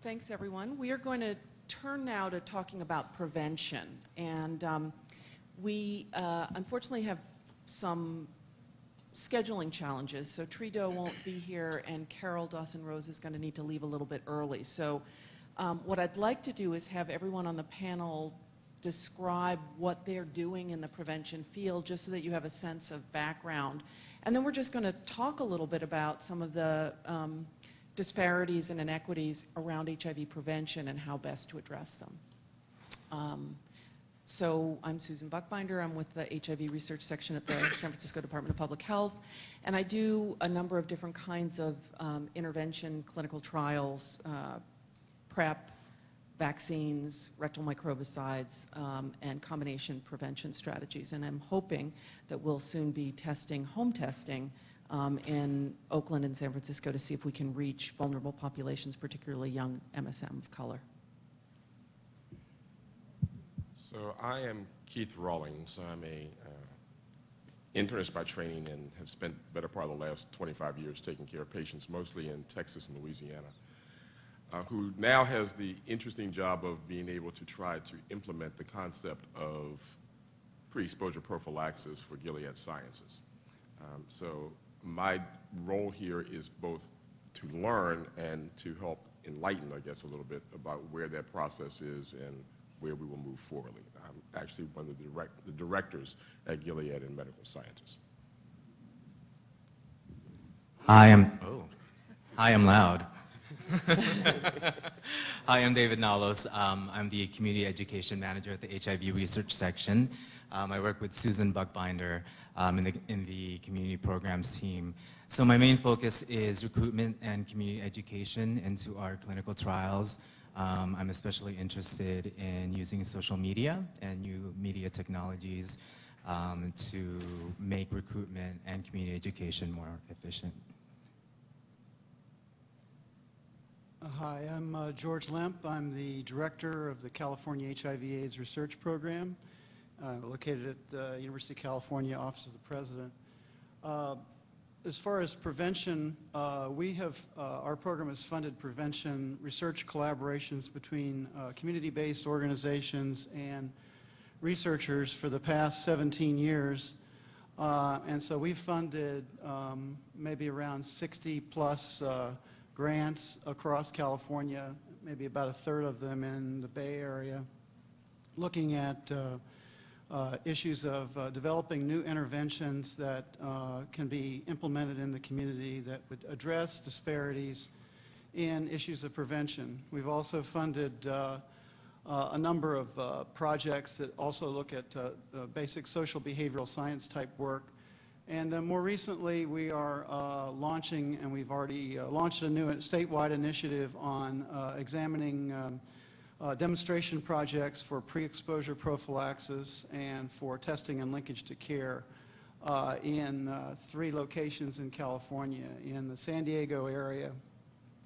Thanks, everyone. We are going to turn now to talking about prevention. And we unfortunately have some scheduling challenges. So Trido won't be here, and Carol Dawson-Rose is going to need to leave a little bit early. So what I'd like to do is have everyone on the panel describe what they're doing in the prevention field, just so that you have a sense of background. And then we're just going to talk a little bit about some of the disparities and inequities around HIV prevention and how best to address them. So I'm Susan Buchbinder. I'm with the HIV research section at the San Francisco Department of Public Health, and I do a number of different kinds of intervention, clinical trials, PrEP, vaccines, rectal microbicides, and combination prevention strategies. And I'm hoping that we'll soon be testing home testing in Oakland and San Francisco to see if we can reach vulnerable populations, particularly young MSM of color. So I am Keith Rawlings. I'm a internist by training and have spent the better part of the last 25 years taking care of patients mostly in Texas and Louisiana, who now has the interesting job of being able to try to implement the concept of pre-exposure prophylaxis for Gilead Sciences. So my role here is both to learn and to help enlighten, I guess, a little bit about where that process is and where we will move forward. I'm actually one of the directors at Gilead in Medical Sciences. I am loud. Hi, I'm David Nalos. I'm the Community Education Manager at the HIV Research Section. I work with Susan Buchbinder in the Community Programs team. So my main focus is recruitment and community education into our clinical trials. I'm especially interested in using social media and new media technologies to make recruitment and community education more efficient. Hi, I'm George Lemp. I'm the director of the California HIV/AIDS Research Program, located at the University of California Office of the President. As far as prevention, our program has funded prevention research collaborations between community-based organizations and researchers for the past 17 years. And so we've funded maybe around 60 plus grants across California, maybe about a third of them in the Bay Area, looking at issues of developing new interventions that can be implemented in the community that would address disparities in issues of prevention. We've also funded a number of projects that also look at basic social behavioral science type work. And more recently, we are launching, and we've already launched a new statewide initiative on examining demonstration projects for pre-exposure prophylaxis and for testing and linkage to care in 3 locations in California, in the San Diego area,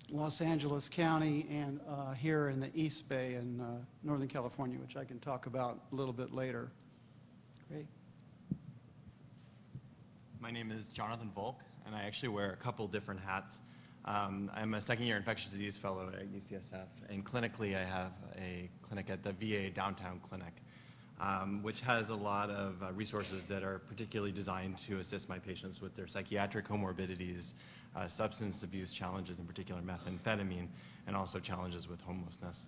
Los Angeles County, and here in the East Bay in Northern California, which I can talk about a little bit later. Great. My name is Jonathan Volk, and I actually wear a couple different hats. I'm a second-year infectious disease fellow at UCSF, and clinically I have a clinic at the VA Downtown Clinic, which has a lot of resources that are particularly designed to assist my patients with their psychiatric comorbidities, substance abuse challenges, in particular methamphetamine, and also challenges with homelessness.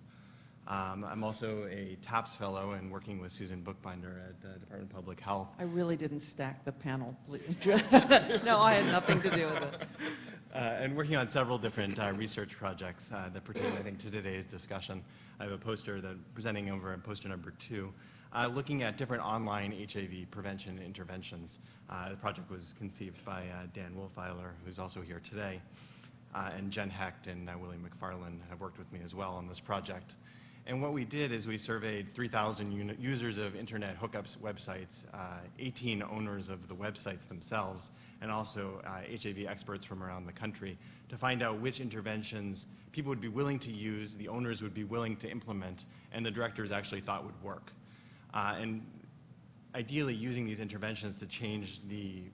I'm also a TAPS fellow and working with Susan Buchbinder at the Department of Public Health. I really didn't stack the panel. No, I had nothing to do with it. And working on several different research projects that pertain, I think, to today's discussion. I have a poster that presenting over at poster number 2, looking at different online HIV prevention interventions. The project was conceived by Dan Wolfeiler, who's also here today, and Jen Hecht and William McFarland have worked with me as well on this project. And what we did is we surveyed 3,000 users of internet hookups websites, 18 owners of the websites themselves, and also HIV experts from around the country to find out which interventions people would be willing to use, the owners would be willing to implement, and the directors actually thought would work. And ideally using these interventions to change the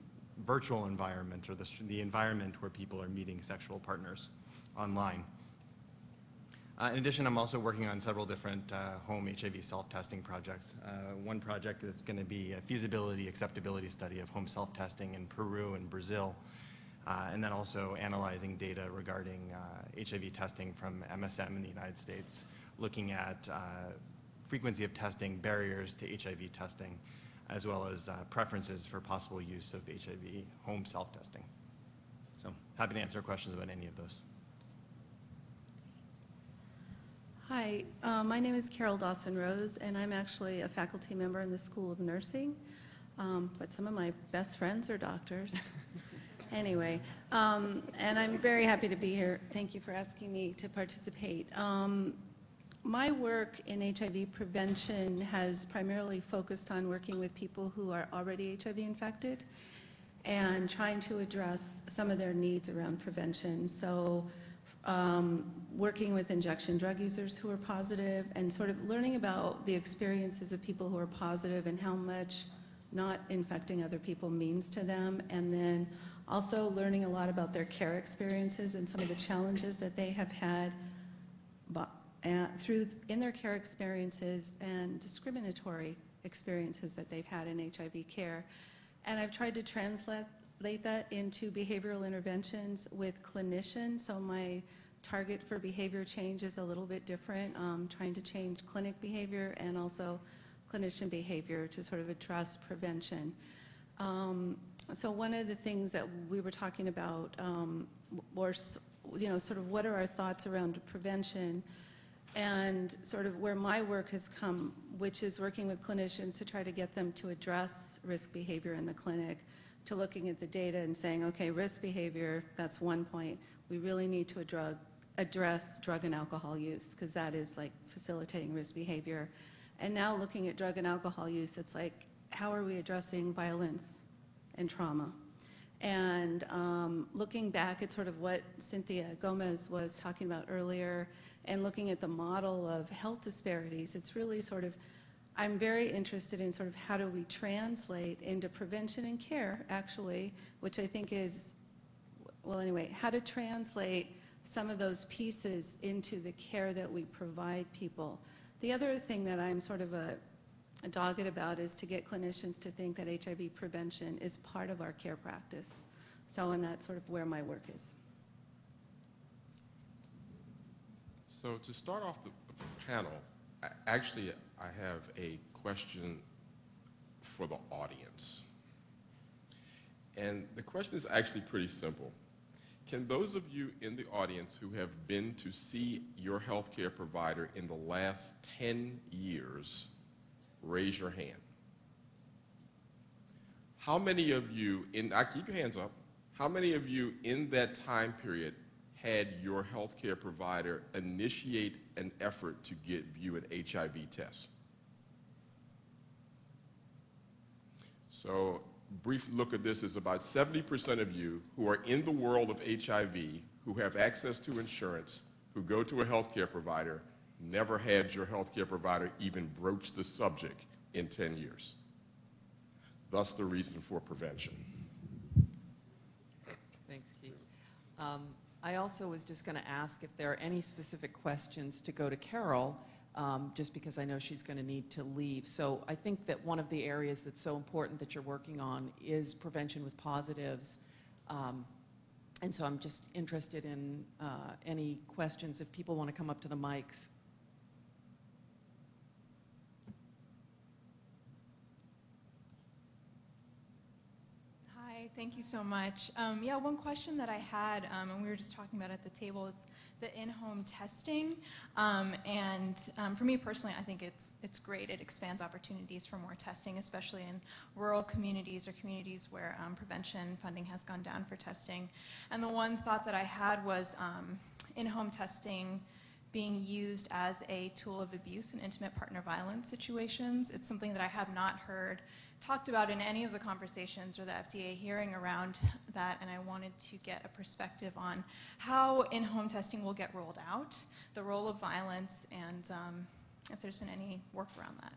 virtual environment or the environment where people are meeting sexual partners online. In addition, I'm also working on several different home HIV self-testing projects. One project is going to be a feasibility, acceptability study of home self-testing in Peru and Brazil, and then also analyzing data regarding HIV testing from MSM in the United States, looking at frequency of testing, barriers to HIV testing, as well as preferences for possible use of HIV home self-testing. So happy to answer questions about any of those. Hi, my name is Carol Dawson-Rose, and I'm actually a faculty member in the School of Nursing, but some of my best friends are doctors. Anyway, and I'm very happy to be here. Thank you for asking me to participate. My work in HIV prevention has primarily focused on working with people who are already HIV infected and trying to address some of their needs around prevention. So working with injection drug users who are positive and sort of learning about the experiences of people who are positive and how much not infecting other people means to them, and then also learning a lot about their care experiences and some of the challenges that they have had in their care experiences and discriminatory experiences that they've had in HIV care. And I've tried to translate that into behavioral interventions with clinicians. So my target for behavior change is a little bit different, trying to change clinic behavior and also clinician behavior to sort of address prevention. So one of the things that we were talking about was, sort of what are our thoughts around prevention, and sort of where my work has come, which is working with clinicians to try to get them to address risk behavior in the clinic, to looking at the data and saying, okay, risk behavior, that's one point. We really need to address drug and alcohol use, because that is like facilitating risk behavior. And now looking at drug and alcohol use, it's like, how are we addressing violence and trauma? And looking back at sort of what Cynthia Gomez was talking about earlier, and looking at the model of health disparities, it's really sort of, I'm very interested in sort of how do we translate into prevention and care, actually, which I think is, well, anyway, how to translate some of those pieces into the care that we provide people. The other thing that I'm sort of a dogged about is to get clinicians to think that HIV prevention is part of our care practice. So, and that's sort of where my work is. So to start off the panel, actually I have a question for the audience. And the question is actually pretty simple. Can those of you in the audience who have been to see your healthcare provider in the last 10 years raise your hand? How many of you, keep your hands up, how many of you in that time period had your healthcare provider initiate an effort to give you an HIV test? So, brief look at this is about 70% of you who are in the world of HIV, who have access to insurance, who go to a healthcare provider, never had your healthcare provider even broach the subject in 10 years. Thus the reason for prevention. Thanks, Keith. I also was just going to ask if there are any specific questions to go to Carol, just because I know she's going to need to leave. So I think that one of the areas that's so important that you're working on is prevention with positives. And so I'm just interested in any questions if people want to come up to the mics. Hi, thank you so much. Yeah, one question that I had, and we were just talking about at the table, is the in-home testing. For me personally, I think it's great. It expands opportunities for more testing, especially in rural communities or communities where prevention funding has gone down for testing. And the one thought that I had was in-home testing being used as a tool of abuse in intimate partner violence situations. It's something that I have not heard talked about in any of the conversations or the FDA hearing around that, and I wanted to get a perspective on how in-home testing will get rolled out, the role of violence, and if there's been any work around that.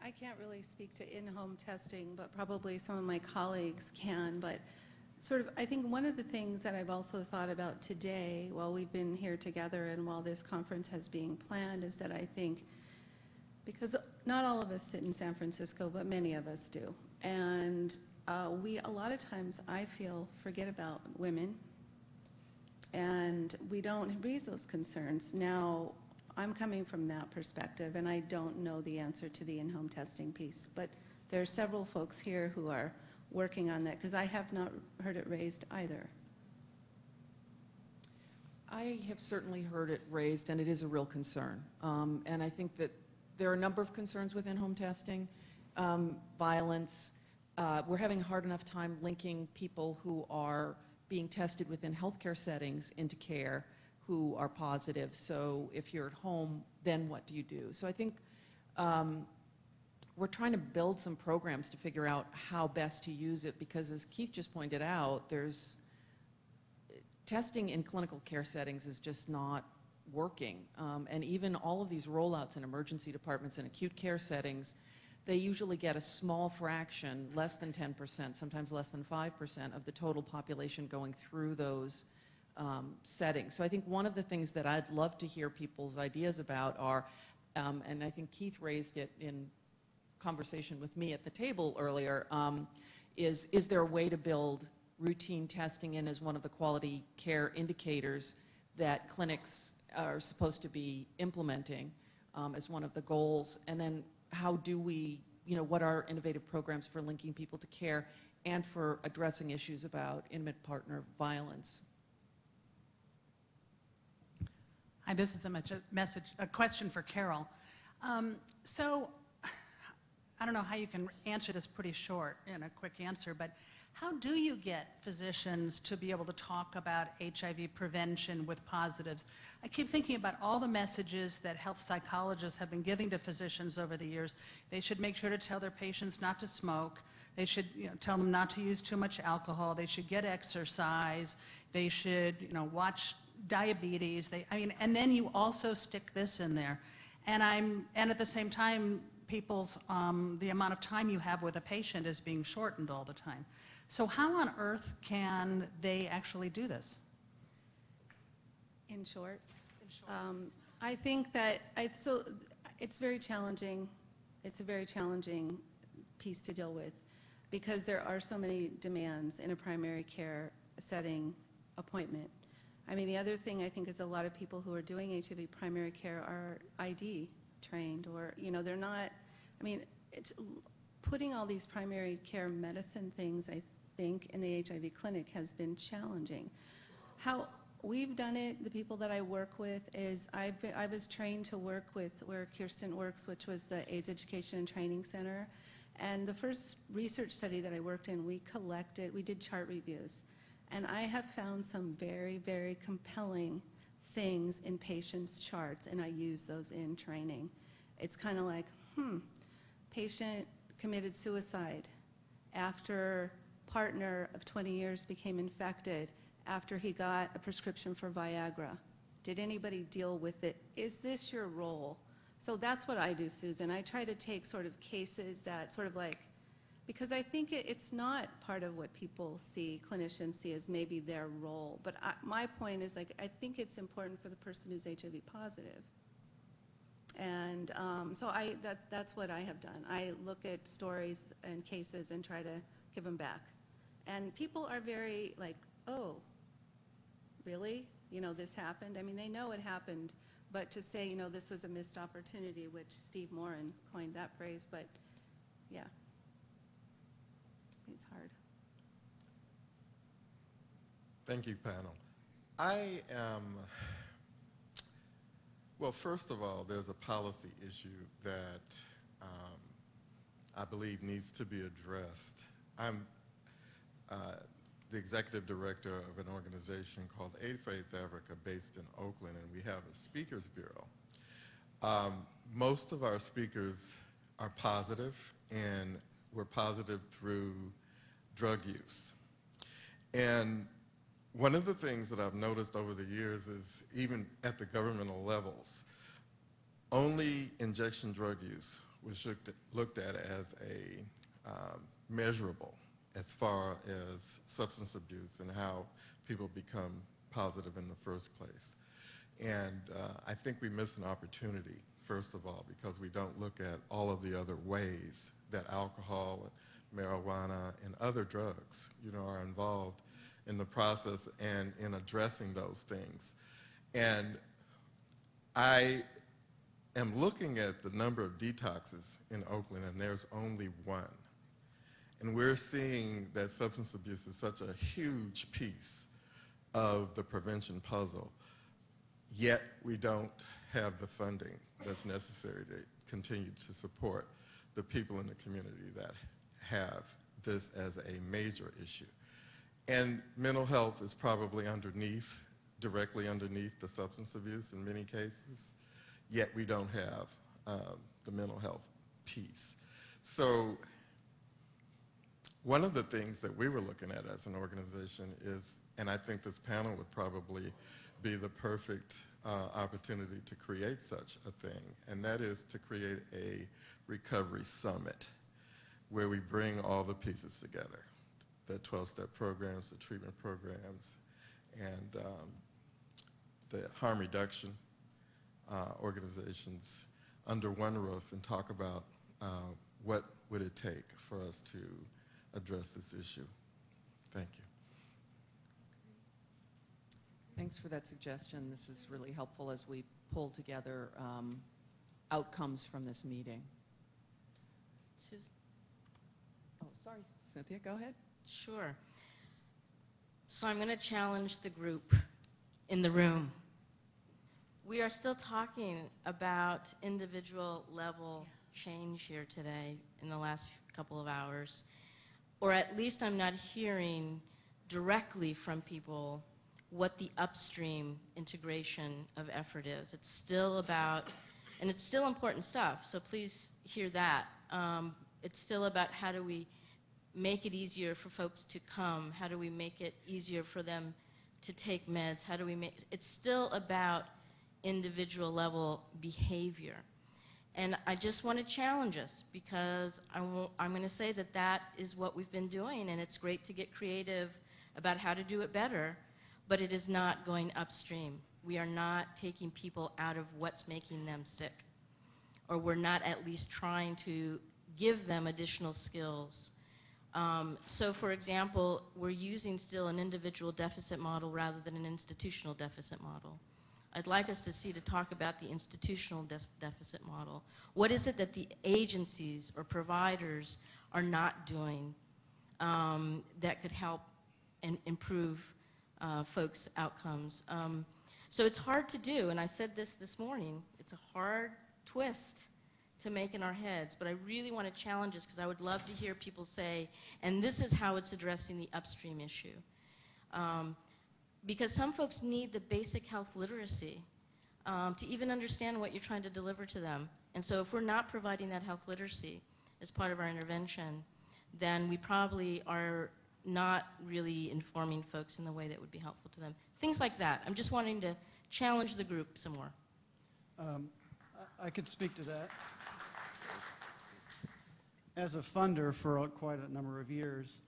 I can't really speak to in-home testing, but probably some of my colleagues can. But sort of, I think one of the things that I've also thought about today, while we've been here together and while this conference has been planned, is that I think, because not all of us sit in San Francisco, but many of us do. And we, a lot of times, I feel, forget about women, and we don't raise those concerns. Now, I'm coming from that perspective, and I don't know the answer to the in-home testing piece, but there are several folks here who are working on that, because I have not heard it raised either. I have certainly heard it raised, and it is a real concern. And I think that there are a number of concerns with in-home testing. Violence. We're having a hard enough time linking people who are being tested within healthcare settings into care who are positive. So if you're at home, then what do you do? So I think we're trying to build some programs to figure out how best to use it, because as Keith just pointed out, there's testing in clinical care settings is just not working. And even all of these rollouts in emergency departments and acute care settings, they usually get a small fraction, less than 10%, sometimes less than 5% of the total population going through those settings. So I think one of the things that I'd love to hear people's ideas about are, and I think Keith raised it in conversation with me at the table earlier, is there a way to build routine testing in as one of the quality care indicators that clinics are supposed to be implementing as one of the goals? And then how do we, what are innovative programs for linking people to care and for addressing issues about intimate partner violence? Hi, this is a question for Carol. So, I don't know how you can answer this pretty short in a quick answer, but how do you get physicians to be able to talk about HIV prevention with positives? I keep thinking about all the messages that health psychologists have been giving to physicians over the years. They should make sure to tell their patients not to smoke. They should tell them not to use too much alcohol. They should get exercise. They should watch diabetes. And then you also stick this in there. And at the same time, people's, the amount of time you have with a patient is being shortened all the time. So how on earth can they actually do this? In short, I think that, so it's very challenging. It's a very challenging piece to deal with, because there are so many demands in a primary care setting appointment. I mean, the other thing I think is a lot of people who are doing HIV primary care are ID trained, or, they're not, it's putting all these primary care medicine things, I think, in the HIV clinic has been challenging. How we've done it, the people that I work with, is I was trained to work with where Kirsten works, which was the AIDS Education and Training Center. And the first research study that I worked in, we did chart reviews. And I have found some very, very compelling things in patients' charts, and I use those in training. It's kind of like, patient committed suicide after partner of 20 years became infected after he got a prescription for Viagra. Did anybody deal with it? Is this your role? So that's what I do, Susan. I try to take sort of cases that sort of like, because I think it's not part of what people see, clinicians see as maybe their role. But my point is, like, I think it's important for the person who's HIV positive. And so that's what I have done. I look at stories and cases and try to give them back. And people are very like, oh, really? This happened? I mean, they know it happened, but to say, this was a missed opportunity, which Steve Morin coined that phrase, but yeah, it's hard. Thank you, panel. Well, first of all, there's a policy issue that I believe needs to be addressed. I'm the executive director of an organization called AIDS Africa based in Oakland, and we have a speakers bureau. Most of our speakers are positive, and we're positive through drug use. And one of the things that I've noticed over the years is, even at the governmental levels, only injection drug use was looked at as a measurable. as far as substance abuse and how people become positive in the first place. And I think we miss an opportunity, first of all, because we don't look at all of the other ways that alcohol, marijuana, and other drugs, are involved in the process and in addressing those things. And I am looking at the number of detoxes in Oakland, and there's only one. And we're seeing that substance abuse is such a huge piece of the prevention puzzle, yet we don't have the funding that's necessary to continue to support the people in the community that have this as a major issue. And mental health is probably directly underneath the substance abuse in many cases, yet we don't have the mental health piece. So one of the things that we were looking at as an organization is, and I think this panel would probably be the perfect opportunity to create such a thing, and that is to create a recovery summit where we bring all the pieces together, the 12-step programs, the treatment programs, and the harm reduction organizations under one roof, and talk about what would it take for us to address this issue. Thank you. Thanks for that suggestion. This is really helpful as we pull together outcomes from this meeting. Oh, sorry, Cynthia, go ahead. Sure. So I'm going to challenge the group in the room. We are still talking about individual level change here today in the last couple of hours, or at least I'm not hearing directly from people what the upstream integration of effort is. It's still about, and it's still important stuff, so please hear that. It's still about how do we make it easier for folks to come? How do we make it easier for them to take meds? How do we make, it's still about individual level behavior. And I just want to challenge us, because I'm going to say that that is what we've been doing, and it's great to get creative about how to do it better, but it is not going upstream. We are not taking people out of what's making them sick, or we're not at least trying to give them additional skills. So for example, we're using still an individual deficit model rather than an institutional deficit model. I'd like us to talk about the institutional deficit model. What is it that the agencies or providers are not doing that could help and improve folks' outcomes? So it's hard to do, and I said this morning, it's a hard twist to make in our heads, but I really want to challenge us, because I would love to hear people say, and this is how it's addressing the upstream issue. Because some folks need the basic health literacy to even understand what you're trying to deliver to them. And so if we're not providing that health literacy as part of our intervention, then we probably are not really informing folks in the way that would be helpful to them. Things like that. I'm just wanting to challenge the group some more. I could speak to that. As a funder for quite a number of years.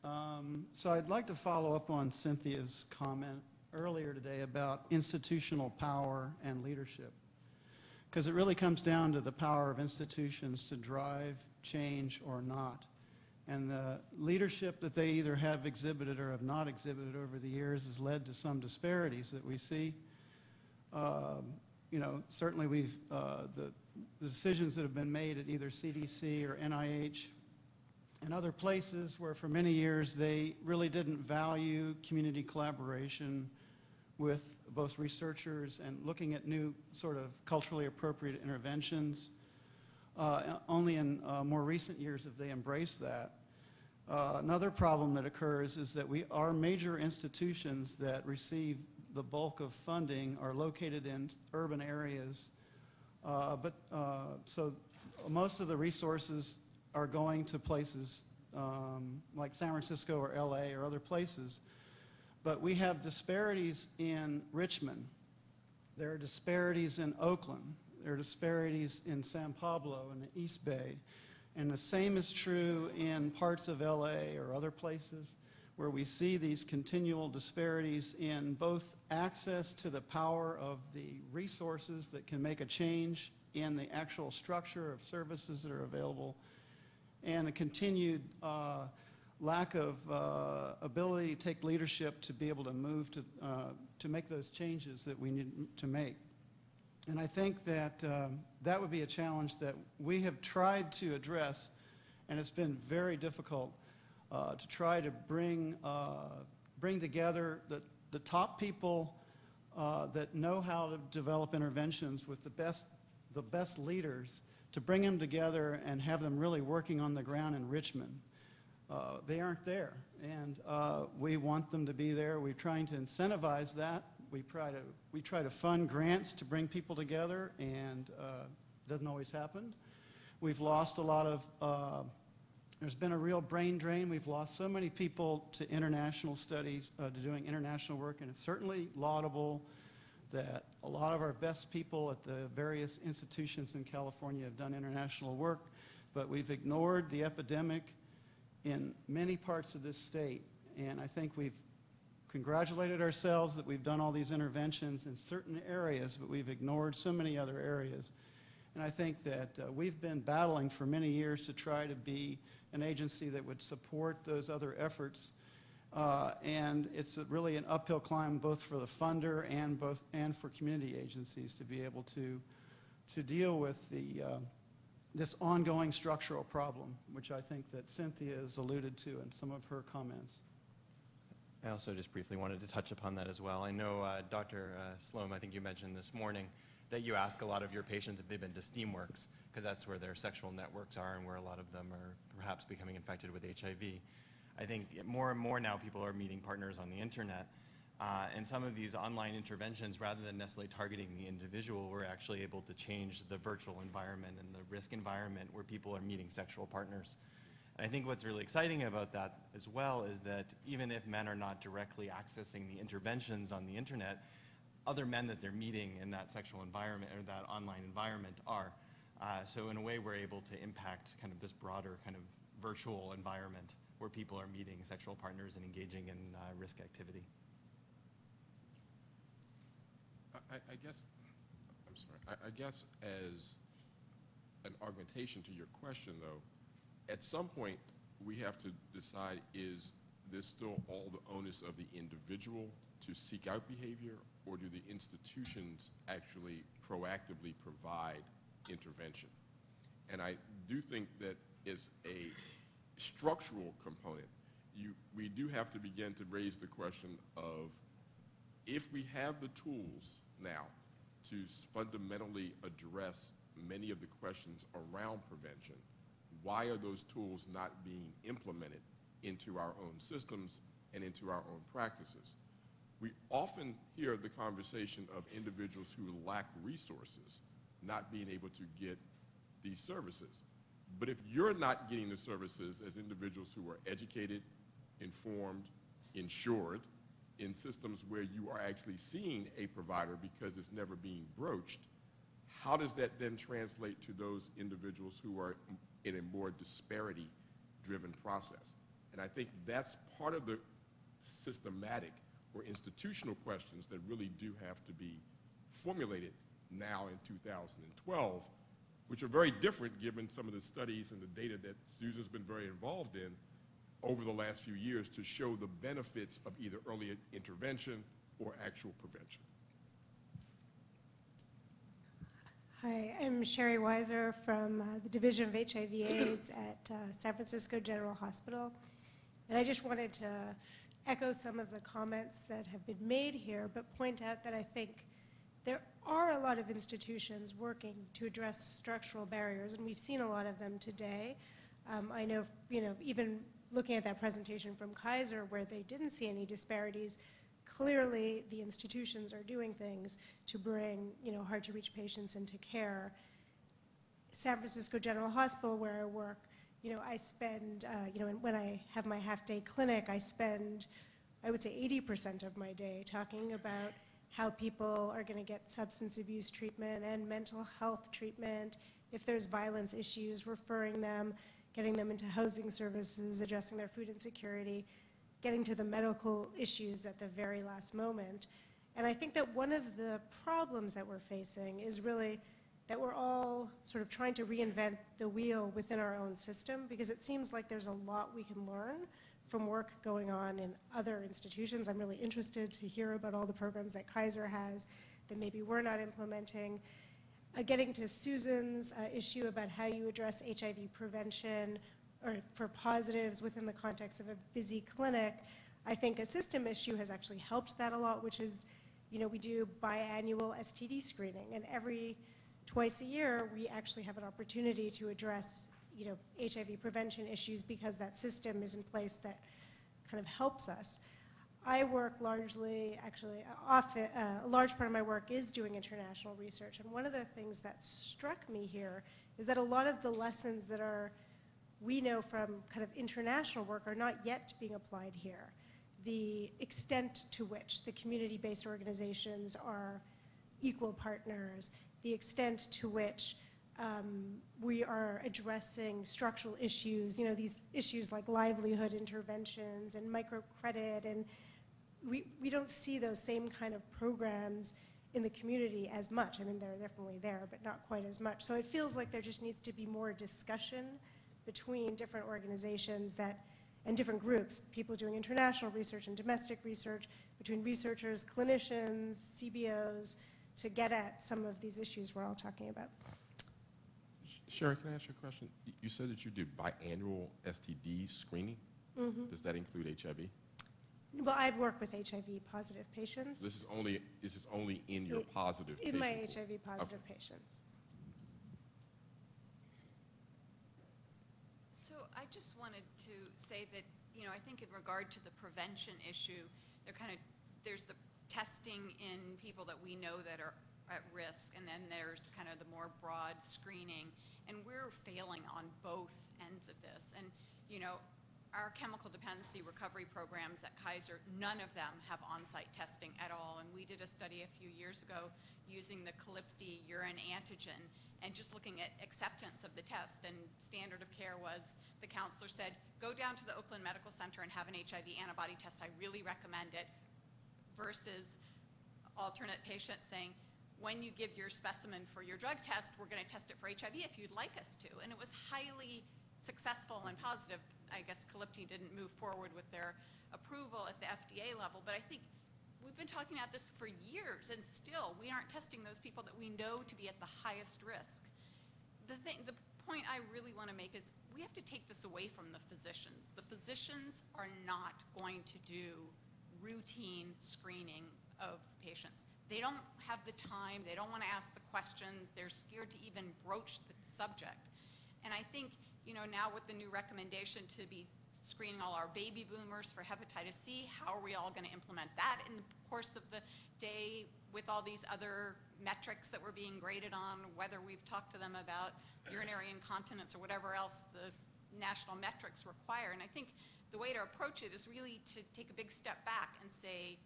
So I'd like to follow up on Cynthia's comment earlier today about institutional power and leadership, because it really comes down to the power of institutions to drive change or not. And the leadership that they either have exhibited or have not exhibited over the years has led to some disparities that we see. Certainly the decisions that have been made at either CDC or NIH and other places where for many years they really didn't value community collaboration with both researchers and looking at new sort of culturally appropriate interventions. Only in more recent years have they embraced that. Another problem that occurs is that our major institutions that receive the bulk of funding are located in urban areas. So most of the resources are going to places like San Francisco or LA or other places. But we have disparities in Richmond. There are disparities in Oakland. There are disparities in San Pablo and the East Bay. And the same is true in parts of LA or other places where we see these continual disparities in both access to the power of the resources that can make a change in the actual structure of services that are available, and a continued lack of ability to take leadership to be able to move to make those changes that we need to make. And I think that that would be a challenge that we have tried to address, and it's been very difficult to try to bring together the top people that know how to develop interventions with the best leaders, to bring them together and have them really working on the ground in Richmond. They aren't there, and we want them to be there. We're trying to incentivize that. We try to fund grants to bring people together, and it doesn't always happen. We've lost a lot of, there's been a real brain drain. We've lost so many people to international studies, to doing international work, and it's certainly laudable that a lot of our best people at the various institutions in California have done international work, but we've ignored the epidemic in many parts of this state. And I think we've congratulated ourselves that we've done all these interventions in certain areas, but we've ignored so many other areas. And I think that we've been battling for many years to try to be an agency that would support those other efforts. And it's really an uphill climb both for the funder and for community agencies to be able to deal with this ongoing structural problem, which I think that Cynthia has alluded to in some of her comments. I also just briefly wanted to touch upon that as well. I know, Dr. Sloan, I think you mentioned this morning that you ask a lot of your patients if they've been to Steamworks, because that's where their sexual networks are and where a lot of them are perhaps becoming infected with HIV. I think more and more now people are meeting partners on the internet, and some of these online interventions, rather than necessarily targeting the individual, we're actually able to change the virtual environment and the risk environment where people are meeting sexual partners. And I think what's really exciting about that as well is that even if men are not directly accessing the interventions on the internet, other men that they're meeting in that sexual environment or that online environment are. So in a way, we're able to impact kind of this broader kind of virtual environment where people are meeting sexual partners and engaging in risk activity. I guess as an augmentation to your question, though, at some point we have to decide, is this still all the onus of the individual to seek out behavior, or do the institutions actually proactively provide intervention? And I do think that is a structural component. We do have to begin to raise the question of, if we have the tools now to fundamentally address many of the questions around prevention, why are those tools not being implemented into our own systems and into our own practices? We often hear the conversation of individuals who lack resources not being able to get these services. But if you're not getting the services as individuals who are educated, informed, insured, in systems where you are actually seeing a provider because it's never being broached, how does that then translate to those individuals who are in a more disparity-driven process? And I think that's part of the systematic or institutional questions that really do have to be formulated now in 2012, which are very different given some of the studies and the data that Susan's been very involved in over the last few years to show the benefits of either early intervention or actual prevention. Hi, I'm Sherry Weiser from the Division of HIV/AIDS at San Francisco General Hospital. And I just wanted to echo some of the comments that have been made here, but point out that I think there are a lot of institutions working to address structural barriers, and we've seen a lot of them today. I know, even looking at that presentation from Kaiser where they didn't see any disparities, clearly the institutions are doing things to bring, hard-to-reach patients into care. San Francisco General Hospital, where I work, I spend, when I have my half-day clinic, I spend, I would say 80% of my day talking about how people are going to get substance abuse treatment and mental health treatment if there's violence issues, referring them, getting them into housing services, addressing their food insecurity, getting to the medical issues at the very last moment. And I think that one of the problems that we're facing is really that we're all sort of trying to reinvent the wheel within our own system, because it seems like there's a lot we can learn from work going on in other institutions. I'm really interested to hear about all the programs that Kaiser has that maybe we're not implementing. Getting to Susan's issue about how you address HIV prevention or for positives within the context of a busy clinic, I think a system issue has actually helped that a lot, which is, you know, we do biannual STD screening, and twice a year we actually have an opportunity to address, you know, HIV prevention issues because that system is in place that kind of helps us. I work largely, actually, often, a large part of my work is doing international research, and one of the things that struck me here is that a lot of the lessons that we know from kind of international work are not yet being applied here. The extent to which the community-based organizations are equal partners, the extent to which we are addressing structural issues, you know, these issues like livelihood interventions and microcredit, and we don't see those same kind of programs in the community as much. I mean, they're definitely there, but not quite as much. So it feels like there just needs to be more discussion between different organizations and different groups, people doing international research and domestic research, between researchers, clinicians, CBOs, to get at some of these issues we're all talking about. Sherry, can I ask you a question? You said that you do biannual STD screening. Mm-hmm. Does that include HIV? Well, I work with HIV-positive patients. This is only in your positive in my patient pool. HIV-positive Okay. patients. So I just wanted to say that, you know, I think in regard to the prevention issue, there's the testing in people that we know that are at risk, and then there's kind of the more broad screening, and we're failing on both ends of this. And, you know, our chemical dependency recovery programs at Kaiser, none of them have on-site testing at all. And we did a study a few years ago using the Calypti urine antigen and just looking at acceptance of the test. And standard of care was, the counselor said, go down to the Oakland Medical Center and have an HIV antibody test. I really recommend it. Versus alternate patient saying, when you give your specimen for your drug test, we're going to test it for HIV if you'd like us to. And it was highly successful and positive. I guess Calypti didn't move forward with their approval at the FDA level, but I think we've been talking about this for years, and still we aren't testing those people that we know to be at the highest risk. The point I really want to make is we have to take this away from the physicians. The physicians are not going to do routine screening of patients. They don't have the time, they don't want to ask the questions, they're scared to even broach the subject. And I think, you know, now with the new recommendation to be screening all our baby boomers for hepatitis C, how are we all going to implement that in the course of the day with all these other metrics that we're being graded on, whether we've talked to them about urinary incontinence or whatever else the national metrics require. And I think the way to approach it is really to take a big step back and say,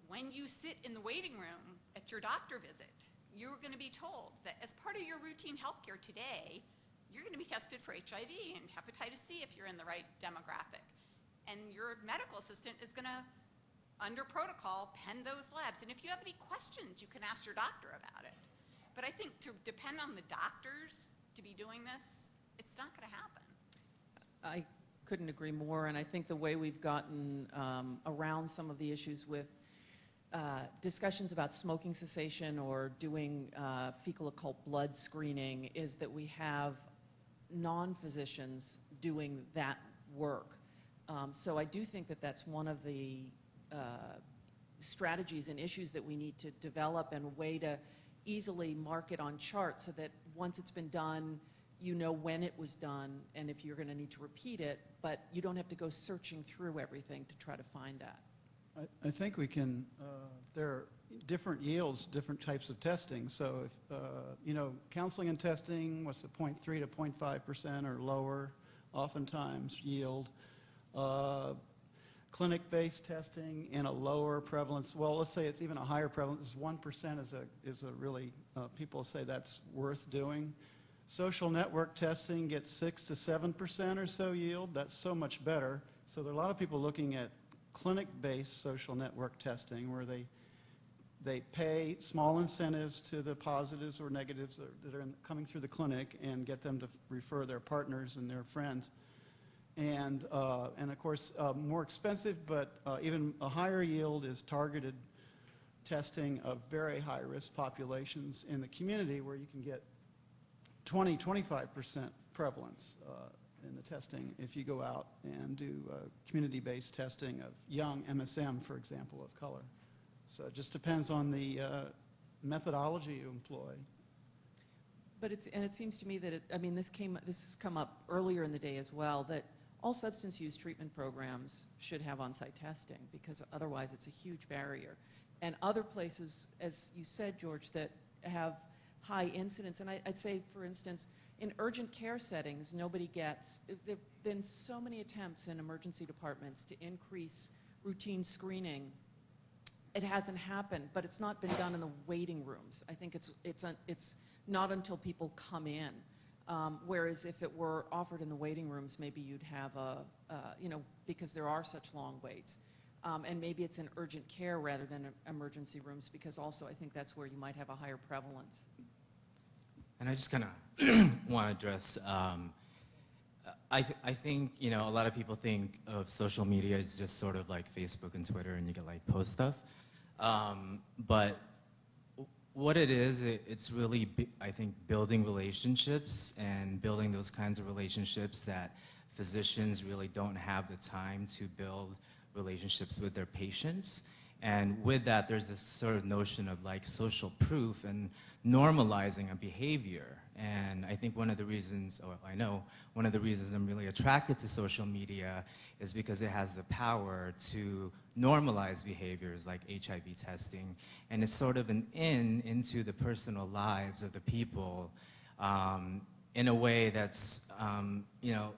when you sit in the waiting room at your doctor visit, you're going to be told that as part of your routine healthcare today, you're going to be tested for HIV and hepatitis C if you're in the right demographic. And your medical assistant is going to, under protocol, pen those labs. And if you have any questions, you can ask your doctor about it. But I think to depend on the doctors to be doing this, it's not going to happen. I couldn't agree more, and I think the way we've gotten around some of the issues with discussions about smoking cessation or doing fecal occult blood screening is that we have non-physicians doing that work. So I do think that that's one of the strategies and issues that we need to develop, and a way to easily mark it on charts so that once it's been done, you know when it was done and if you're going to need to repeat it, but you don't have to go searching through everything to try to find that. I think we can, there are different yields, different types of testing. So if, you know, counseling and testing, what's the 0.3 to 0.5% or lower, oftentimes yield. clinic-based testing and a lower prevalence, well, let's say it's even a higher prevalence, 1% is a really, people say that's worth doing. Social network testing gets 6 to 7% or so yield. That's so much better. So there are a lot of people looking at clinic-based social network testing where they pay small incentives to the positives or negatives that are coming through the clinic and get them to refer their partners and their friends. And of course, more expensive, but even a higher yield is targeted testing of very high-risk populations in the community where you can get 20-25% prevalence in the testing if you go out and do community-based testing of young MSM, for example, of color. So it just depends on the methodology you employ. But it seems to me that this has come up earlier in the day as well, that all substance use treatment programs should have on-site testing because otherwise it's a huge barrier. And other places, as you said, George, that have high incidence, and I'd say, for instance, in urgent care settings, there've been so many attempts in emergency departments to increase routine screening. It hasn't happened, but it's not been done in the waiting rooms. I think it's not until people come in. Whereas if it were offered in the waiting rooms, maybe you'd have because there are such long waits. And maybe it's in urgent care rather than emergency rooms, because also I think that's where you might have a higher prevalence. And I just kind of want to address, I think, a lot of people think of social media as just sort of like Facebook and Twitter and you can like post stuff. But what it is, it's really, I think, building relationships and building those kinds of relationships that physicians really don't have the time to build relationships with their patients. And with that, there's this sort of notion of like social proof and normalizing a behavior. And I think one of the reasons, or I know one of the reasons I'm really attracted to social media is because it has the power to normalize behaviors like HIV testing. And it's sort of an into the personal lives of the people in a way that's,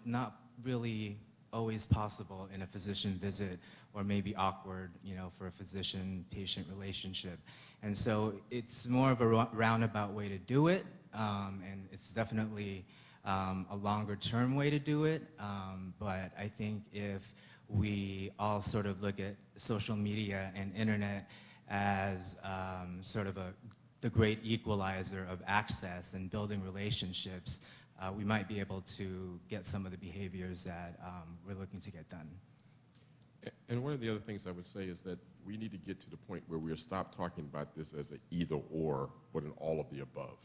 not really always possible in a physician visit, or maybe awkward, for a physician-patient relationship. And so it's more of a roundabout way to do it, and it's definitely a longer-term way to do it. But I think if we all sort of look at social media and internet as sort of the great equalizer of access and building relationships, we might be able to get some of the behaviors that we're looking to get done. And one of the other things I would say is that we need to get to the point where we'll stop talking about this as an either or, but an all of the above,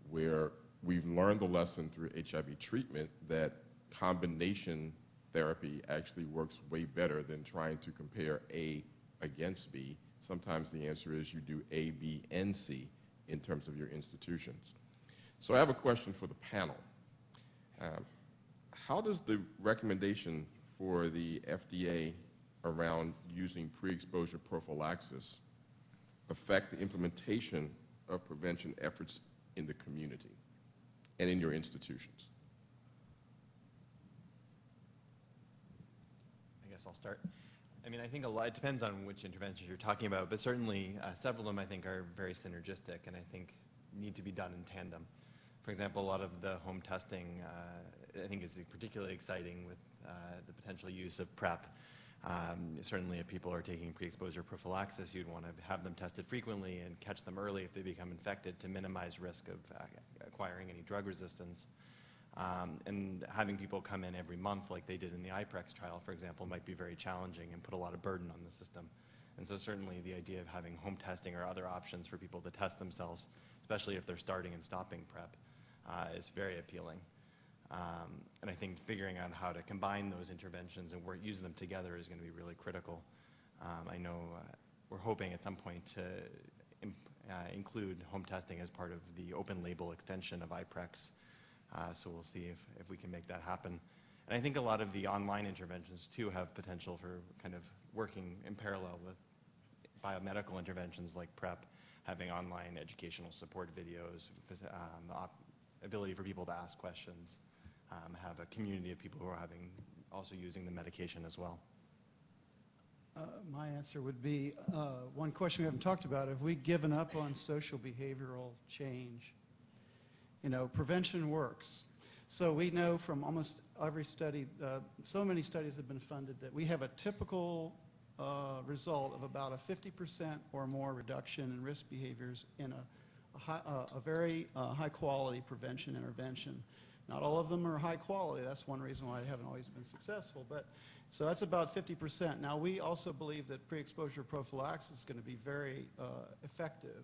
where we've learned the lesson through HIV treatment that combination therapy actually works way better than trying to compare A against B. Sometimes the answer is you do A, B, and C in terms of your institutions. So I have a question for the panel. How does the recommendation for the FDA around using pre-exposure prophylaxis affect the implementation of prevention efforts in the community and in your institutions? I guess I'll start. I think a lot, it depends on which interventions you're talking about, but certainly several of them I think are very synergistic and I think need to be done in tandem. For example, a lot of the home testing I think is particularly exciting with the potential use of PrEP. Certainly if people are taking pre-exposure prophylaxis, you'd want to have them tested frequently and catch them early if they become infected to minimize risk of acquiring any drug resistance. And having people come in every month like they did in the IPREX trial, for example, might be very challenging and put a lot of burden on the system. And so certainly the idea of having home testing or other options for people to test themselves, especially if they're starting and stopping PrEP, is very appealing. And I think figuring out how to combine those interventions and use them together is going to be really critical. I know we're hoping at some point to include home testing as part of the open label extension of IPREX. So we'll see if we can make that happen. And I think a lot of the online interventions too have potential for kind of working in parallel with biomedical interventions like PrEP, having online educational support videos, the ability for people to ask questions, have a community of people who are also using the medication as well. My answer would be, one question we haven't talked about, have we given up on social behavioral change? You know, prevention works. So we know from almost every study, so many studies have been funded that we have a typical result of about a 50% or more reduction in risk behaviors in a very high-quality prevention intervention. Not all of them are high quality. That's one reason why they haven't always been successful. But so that's about 50%. Now, we also believe that pre-exposure prophylaxis is going to be very effective.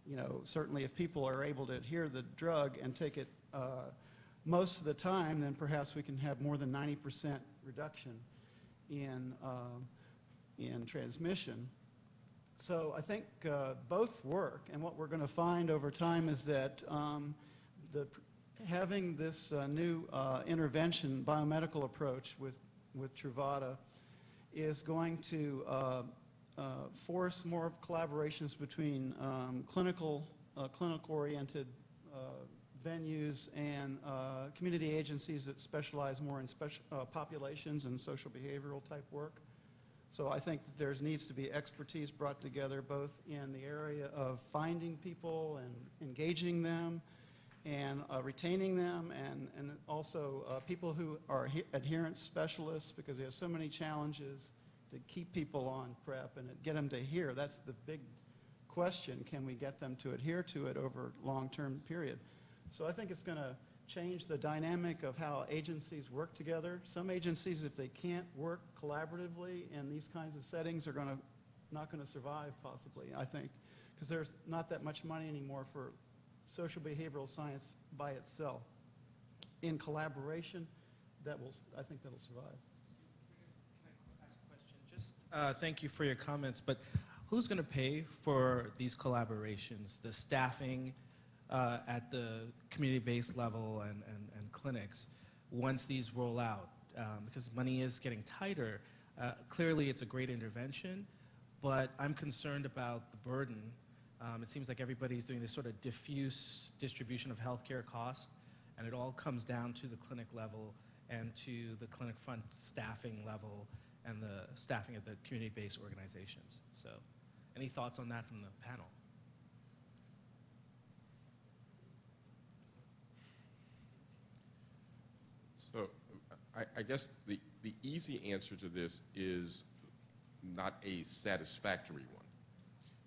You know, certainly if people are able to adhere to the drug and take it most of the time, then perhaps we can have more than 90% reduction in transmission. So I think both work, and what we're going to find over time is that having this new intervention, biomedical approach with Truvada is going to force more collaborations between clinical-oriented venues and community agencies that specialize more in populations and social behavioral type work. So I think that there needs to be expertise brought together both in the area of finding people and engaging them and retaining them, and also people who are adherence specialists, because we have so many challenges to keep people on PrEP and get them to adhere. That's the big question. Can we get them to adhere to it over a long-term period? So I think it's going to change the dynamic of how agencies work together. Some agencies, if they can't work collaboratively in these kinds of settings, are not going to survive, possibly, I think, because there's not that much money anymore for social behavioral science by itself. In collaboration, I think that'll survive. Can I ask a question? Just thank you for your comments, but who's going to pay for these collaborations, the staffing at the community-based level and clinics once these roll out? Because money is getting tighter. Clearly, it's a great intervention, but I'm concerned about the burden. It seems like everybody's doing this sort of diffuse distribution of healthcare costs, and it all comes down to the clinic level and to the clinic front staffing level and the staffing of the community-based organizations. So any thoughts on that from the panel? So I guess the easy answer to this is not a satisfactory one,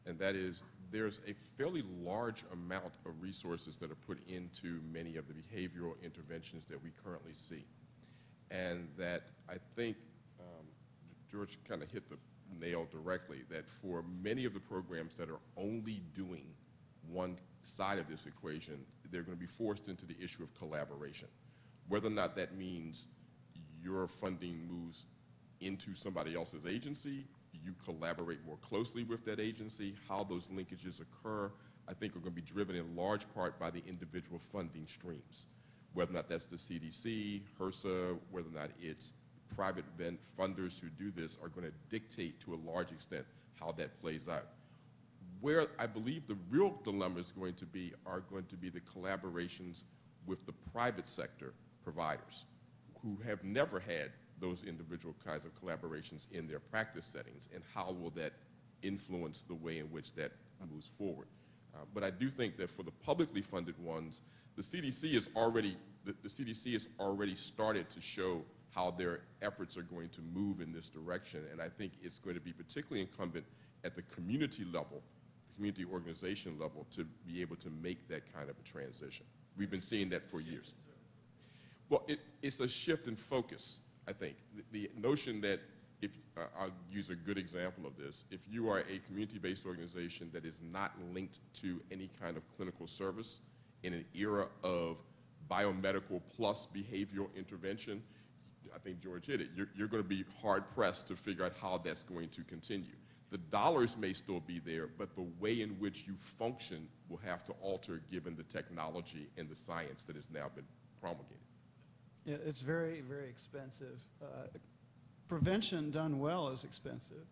and that is there's a fairly large amount of resources that are put into many of the behavioral interventions that we currently see, and that I think George kind of hit the nail directly, that for many of the programs that are only doing one side of this equation, they're going to be forced into the issue of collaboration. Whether or not that means your funding moves into somebody else's agency, you collaborate more closely with that agency, how those linkages occur, I think are going to be driven in large part by the individual funding streams. Whether or not that's the CDC, HRSA, whether or not it's private funders who do this are going to dictate to a large extent how that plays out. Where I believe the real dilemma is going to be are going to be the collaborations with the private sector providers who have never had those individual kinds of collaborations in their practice settings, and how will that influence the way in which that moves forward. But I do think that for the publicly funded ones, the CDC has already started to show how their efforts are going to move in this direction, and I think it's going to be particularly incumbent at the community level, the community organization level, to be able to make that kind of a transition. We've been seeing that for years. Well, it's a shift in focus, I think. The notion that, I'll use a good example of this, if you are a community-based organization that is not linked to any kind of clinical service in an era of biomedical plus behavioral intervention, I think George hit it, you're going to be hard-pressed to figure out how that's going to continue. The dollars may still be there, but the way in which you function will have to alter given the technology and the science that has now been promulgated. Yeah, it's very, very expensive. Prevention done well is expensive.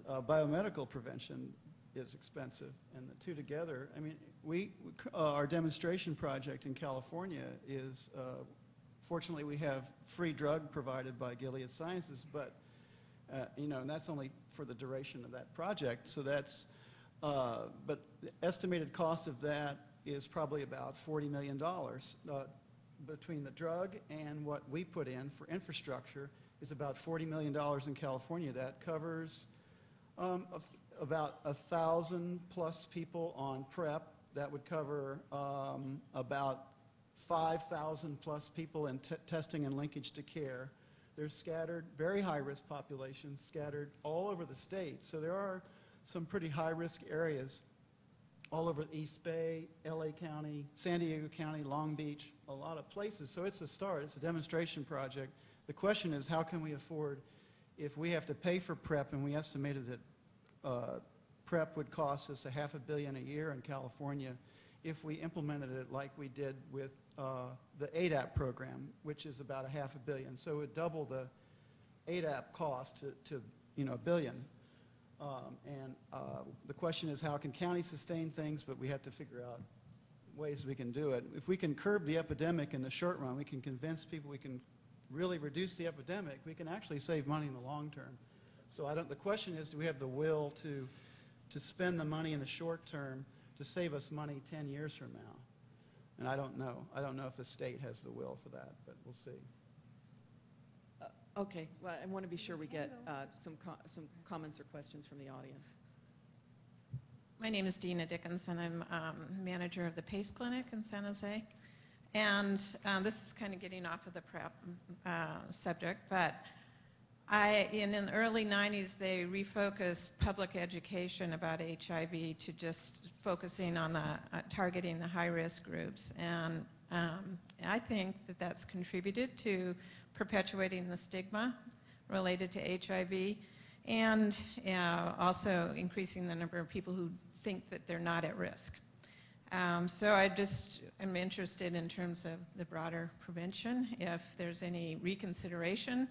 Biomedical prevention is expensive, and the two together, I mean, our demonstration project in California is, fortunately we have free drug provided by Gilead Sciences, but And that's only for the duration of that project. So that's, but the estimated cost of that is probably about $40 million between the drug and what we put in for infrastructure is about $40 million in California. That covers about 1,000 plus people on PrEP. That would cover about 5,000 plus people in testing and linkage to care. They're scattered, very high-risk populations, scattered all over the state. So there are some pretty high-risk areas all over East Bay, LA County, San Diego County, Long Beach, a lot of places. So it's a start. It's a demonstration project. The question is, how can we afford, if we have to pay for PrEP, and we estimated that PrEP would cost us $500 million a year in California, if we implemented it like we did with the ADAP program, which is about $500 million. So it would double the ADAP cost to $1 billion. The question is, how can counties sustain things, but we have to figure out ways we can do it. If we can curb the epidemic in the short run, we can convince people we can really reduce the epidemic, we can actually save money in the long term. So the question is, do we have the will to spend the money in the short term to save us money 10 years from now? And I don't know. I don't know if the state has the will for that, but we'll see. Okay, well, I want to be sure we get some comments or questions from the audience. My name is Dina Dickens, and I'm manager of the PACE Clinic in San Jose. And this is kind of getting off of the PrEP subject, but in the early 90s, they refocused public education about HIV to just focusing on targeting the high-risk groups. And I think that that's contributed to perpetuating the stigma related to HIV and also increasing the number of people who think that they're not at risk. So I just am interested in terms of the broader prevention, if there's any reconsideration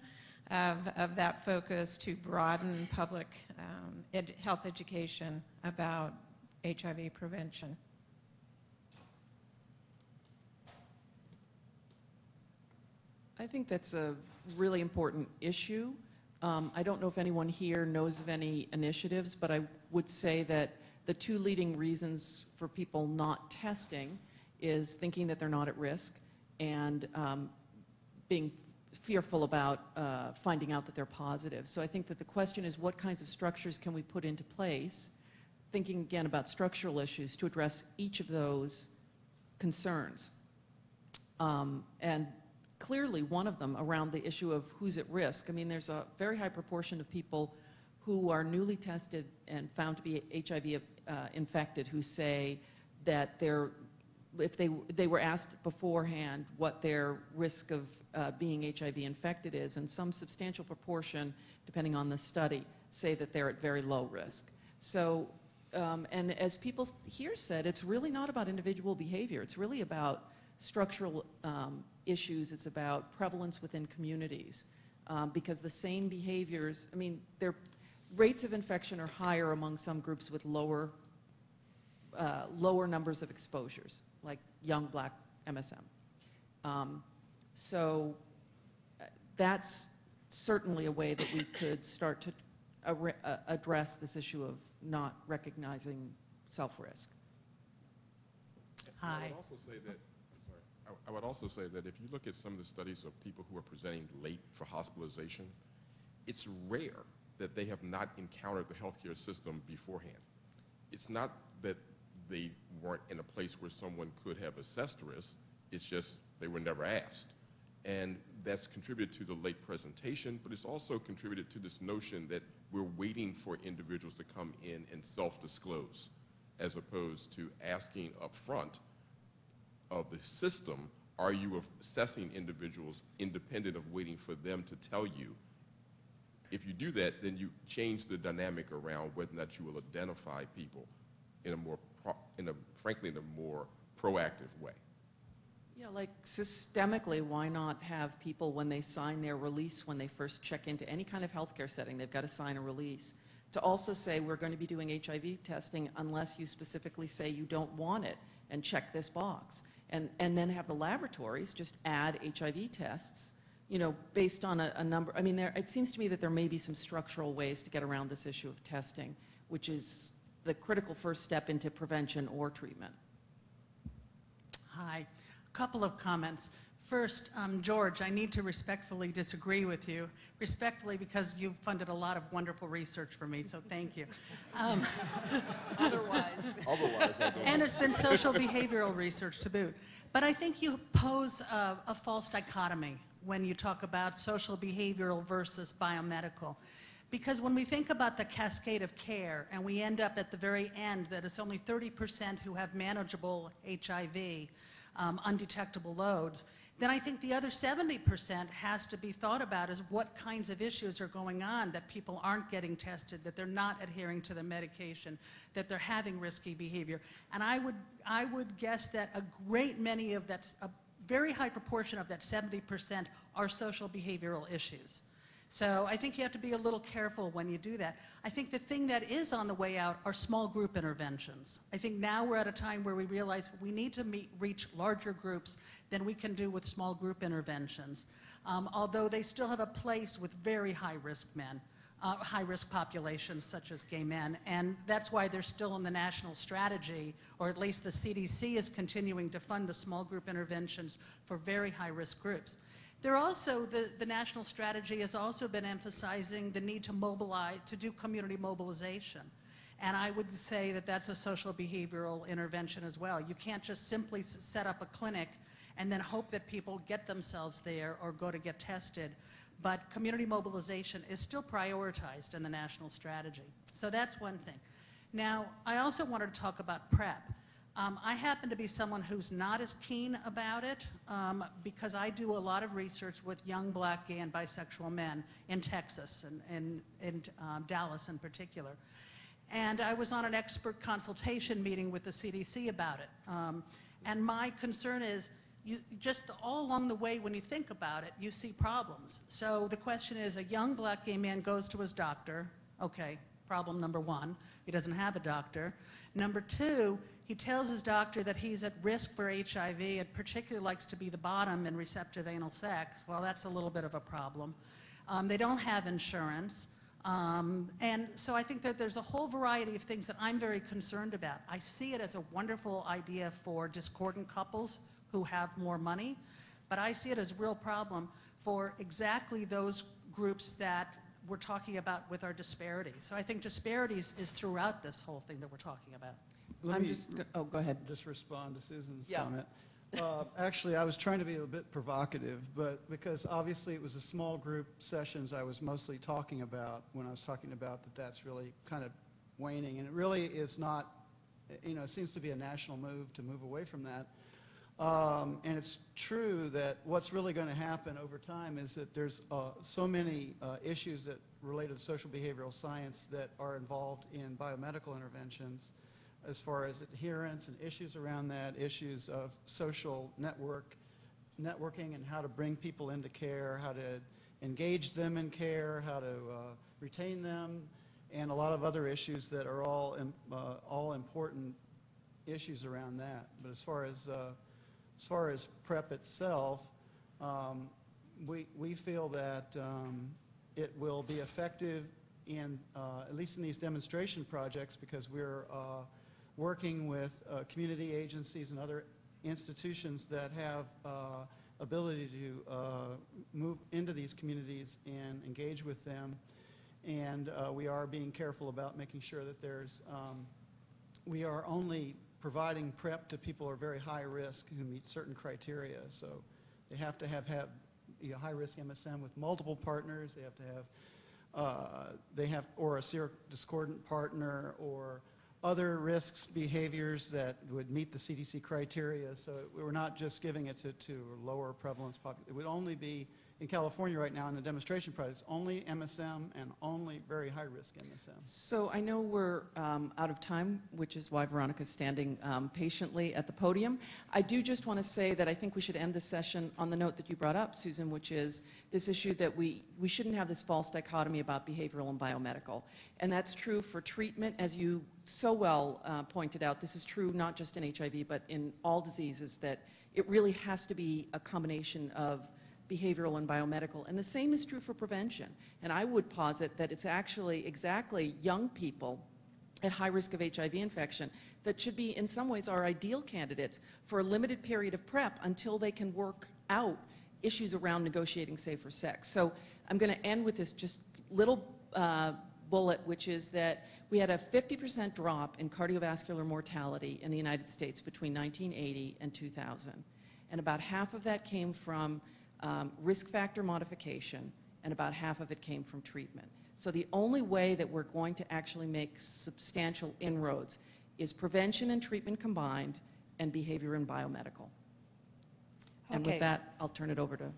of that focus to broaden public health education about HIV prevention. I think that's a really important issue. I don't know if anyone here knows of any initiatives, but I would say that the two leading reasons for people not testing is thinking that they're not at risk and being fearful about finding out that they're positive. So I think that the question is, what kinds of structures can we put into place, thinking again about structural issues to address each of those concerns. And clearly one of them around the issue of who's at risk. I mean, there's a very high proportion of people who are newly tested and found to be HIV infected who say that if they were asked beforehand what their risk of being HIV infected is, and some substantial proportion, depending on the study, say that they're at very low risk. So, and as people here said, it's really not about individual behavior. It's really about structural issues. It's about prevalence within communities, because the same behaviors, I mean, their rates of infection are higher among some groups with lower numbers of exposures, like young black MSM. So that's certainly a way that we could start to address this issue of not recognizing self-risk. Hi. I would also say that if you look at some of the studies of people who are presenting late for hospitalization, it's rare that they have not encountered the healthcare system beforehand. It's not that they weren't in a place where someone could have assessed risk, it's just they were never asked. And that's contributed to the late presentation, but it's also contributed to this notion that we're waiting for individuals to come in and self-disclose, as opposed to asking up front of the system, are you assessing individuals independent of waiting for them to tell you? If you do that, then you change the dynamic around whether or not you will identify people in frankly, in a more proactive way. Yeah, like systemically, why not have people, when they sign their release, when they first check into any kind of healthcare setting, they've got to sign a release, to also say we're going to be doing HIV testing unless you specifically say you don't want it, and check this box. And then have the laboratories just add HIV tests based on a number, I mean, it seems to me that there may be some structural ways to get around this issue of testing, which is the critical first step into prevention or treatment. Hi. A couple of comments. First, George, I need to respectfully disagree with you. Respectfully, because you've funded a lot of wonderful research for me, so thank you. Otherwise. And there's been social behavioral research to boot. But I think you pose a false dichotomy when you talk about social behavioral versus biomedical. Because when we think about the cascade of care, and we end up at the very end that it's only 30% who have manageable HIV, undetectable loads, then I think the other 70% has to be thought about as what kinds of issues are going on, that people aren't getting tested, that they're not adhering to the medication, that they're having risky behavior. And I would guess that a great many of that, a very high proportion of that 70% are social behavioral issues. So I think you have to be a little careful when you do that. I think the thing that is on the way out are small group interventions. I think now we're at a time where we realize we need to reach larger groups than we can do with small group interventions, although they still have a place with very high-risk men, high-risk populations such as gay men, and that's why they're still in the national strategy, or at least the CDC is continuing to fund the small group interventions for very high-risk groups. There also, the national strategy has also been emphasizing the need to mobilize, to do community mobilization. And I would say that that's a social behavioral intervention as well. You can't just simply set up a clinic and then hope that people get themselves there or go to get tested. But community mobilization is still prioritized in the national strategy. So that's one thing. Now, I also wanted to talk about PrEP. I happen to be someone who's not as keen about it because I do a lot of research with young black, gay, and bisexual men in Texas and in Dallas in particular. And I was on an expert consultation meeting with the CDC about it. And my concern is, just all along the way when you think about it, you see problems. So the question is, a young black gay man goes to his doctor. Okay, problem number one, he doesn't have a doctor. Number two, he tells his doctor that he's at risk for HIV and particularly likes to be the bottom in receptive anal sex. Well, that's a little bit of a problem. They don't have insurance. And so I think that there's a whole variety of things that I'm very concerned about. I see it as a wonderful idea for discordant couples who have more money, but I see it as a real problem for exactly those groups that we're talking about with our disparities. So I think disparities is throughout this whole thing that we're talking about. Go ahead. Just respond to Susan's Yeah. comment. Actually, I was trying to be a bit provocative, but because obviously it was the small group sessions I was mostly talking about when I was talking about that's really kind of waning, and it really is not, it seems to be a national move to move away from that. And it's true that what's really going to happen over time is that there's so many issues that relate to social behavioral science that are involved in biomedical interventions, as far as adherence and issues around that, issues of social networking and how to bring people into care, how to engage them in care, how to retain them, and a lot of other issues that are all important issues around that. But as far as PrEP itself, we feel that it will be effective in, at least in these demonstration projects, because we're working with community agencies and other institutions that have ability to move into these communities and engage with them. And we are being careful about making sure that we are only providing PrEP to people who are very high risk who meet certain criteria. So they have to have high risk MSM with multiple partners. They have to have, or a serodiscordant partner, or other risks, behaviors that would meet the CDC criteria. So we're not just giving it to lower prevalence population. It would only be, in California right now in the demonstration projects, only MSM and only very high-risk MSM. So I know we're out of time, which is why Veronica's standing patiently at the podium. I do just want to say that I think we should end the session on the note that you brought up, Susan, which is this issue that we shouldn't have this false dichotomy about behavioral and biomedical. And that's true for treatment, as you so well pointed out. This is true not just in HIV, but in all diseases, that it really has to be a combination of behavioral and biomedical. And the same is true for prevention. And I would posit that it's actually exactly young people at high risk of HIV infection that should be, in some ways, our ideal candidates for a limited period of PrEP until they can work out issues around negotiating safer sex. So I'm going to end with this just little bullet, which is that we had a 50% drop in cardiovascular mortality in the United States between 1980 and 2000. And about half of that came from risk factor modification, and about half of it came from treatment. So the only way that we're going to actually make substantial inroads is prevention and treatment combined, and behavior and biomedical. And Okay. with that, I'll turn it over to